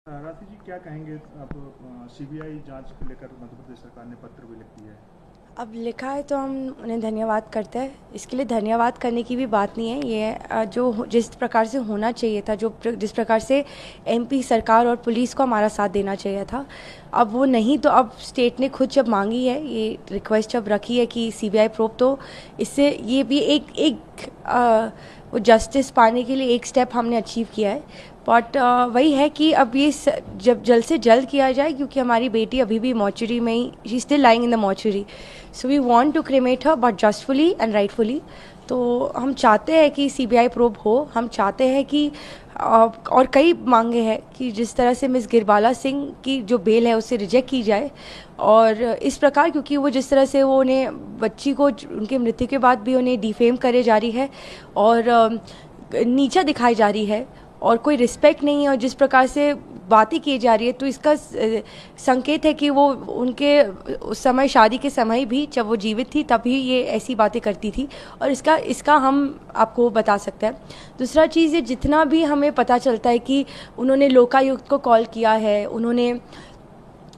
राशि जी क्या कहेंगे अब सीबीआई जांच को लेकर मध्य प्रदेश सरकार ने पत्र भी लिख दिया है। अब लिखा है तो हम उन्हें धन्यवाद करते हैं। इसके लिए धन्यवाद करने की भी बात नहीं है। ये जिस प्रकार से होना चाहिए था, जिस प्रकार से एमपी सरकार और पुलिस को हमारा साथ देना चाहिए था, अब वो नहीं। तो अब स्टेट ने खुद जब मांगी है, ये रिक्वेस्ट जब रखी है कि सीबीआई प्रोब, तो इससे ये भी एक वो जस्टिस पाने के लिए एक स्टेप हमने अचीव किया है। बट वही है कि अब ये जब जल्द से जल्द किया जाए, क्योंकि हमारी बेटी अभी भी मॉर्चरी में ही, she still lying in the mortuary. So we want to cremate her, but justfully and rightfully. तो हम चाहते हैं कि सीबीआई प्रोब हो। हम चाहते हैं कि और कई मांगे हैं कि जिस तरह से मिस गिरबाला सिंह की जो बेल है उसे रिजेक्ट की जाए। और इस प्रकार, क्योंकि वो जिस तरह से वो उन्हें बच्ची को उनकी मृत्यु के बाद भी उन्हें डिफेम करे जा रही है और नीचा दिखाई जा रही है और कोई रिस्पेक्ट नहीं है, और जिस प्रकार से बातें की जा रही है, तो इसका संकेत है कि वो उनके उस समय, शादी के समय भी जब वो जीवित थी तभी ये ऐसी बातें करती थी। और इसका हम आपको बता सकते हैं। दूसरा चीज़, ये जितना भी हमें पता चलता है कि उन्होंने लोकायुक्त को कॉल किया है, उन्होंने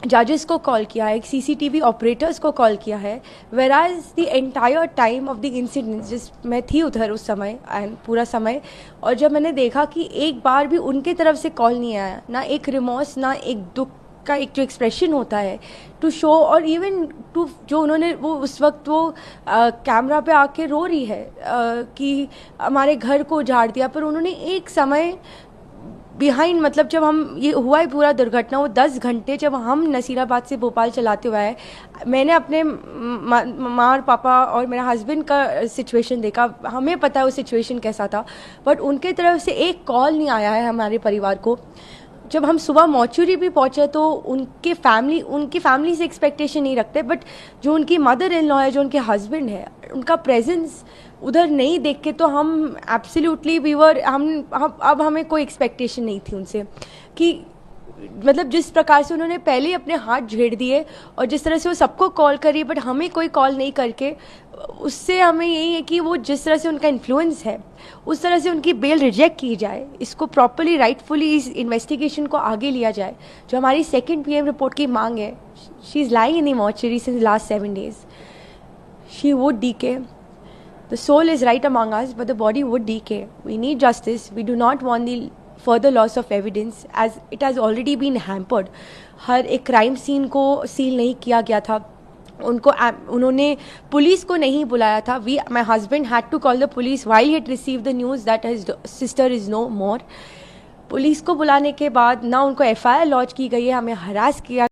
जजेस को कॉल किया है, सीसीटीवी ऑपरेटर्स को कॉल किया है, whereas the entire time of the incident, जिस मैं थी उधर उस समय एंड पूरा समय, और जब मैंने देखा कि एक बार भी उनके तरफ से कॉल नहीं आया, ना एक रिमोर्स, ना एक दुख का एक जो एक्सप्रेशन होता है टू शो, और इवन टू जो उन्होंने वो उस वक्त वो कैमरा पे आके रो रही है कि हमारे घर को उजाड़ दिया, पर उन्होंने एक समय बिहाइंड, मतलब जब हम ये हुआ है पूरा दुर्घटना, वो 10 घंटे जब हम नसीराबाद से भोपाल चलाते हुए आए, मैंने अपने माँ और पापा और मेरा हस्बैंड का सिचुएशन देखा, हमें पता है वो सिचुएशन कैसा था, बट उनके तरफ से एक कॉल नहीं आया है हमारे परिवार को। जब हम सुबह मॉर्चुरी भी पहुंचे तो उनकी फैमिली से एक्सपेक्टेशन नहीं रखते, बट जो उनकी मदर इन लॉ है, जो उनके हस्बैंड है, उनका प्रेजेंस उधर नहीं देख के तो हम एब्सोल्युटली वीवर हम अब हमें कोई एक्सपेक्टेशन नहीं थी उनसे कि, मतलब जिस प्रकार से उन्होंने पहले ही अपने हाथ झेड़ दिए और जिस तरह से वो सबको कॉल करी, बट हमें कोई कॉल नहीं करके, उससे हमें यही है कि वो जिस तरह से उनका इन्फ्लुएंस है, उस तरह से उनकी बेल रिजेक्ट की जाए, इसको प्रॉपरली राइटफुली इस इन्वेस्टिगेशन को आगे लिया जाए। जो हमारी सेकेंड पीएम रिपोर्ट की मांग है, she is lying in the mortuary since last 7 days, she would decay. The soul is right among us, but the body would decay. We need justice. We do not want the further loss of evidence, as it has already been hampered. हर एक crime scene को seal नहीं किया गया था, उन्होंने police को नहीं बुलाया था. My husband had to call the police while he had received the news that his sister is no more. Police को बुलाने के बाद ना उनको FIR लॉन्च की गई है, हमें हरास किया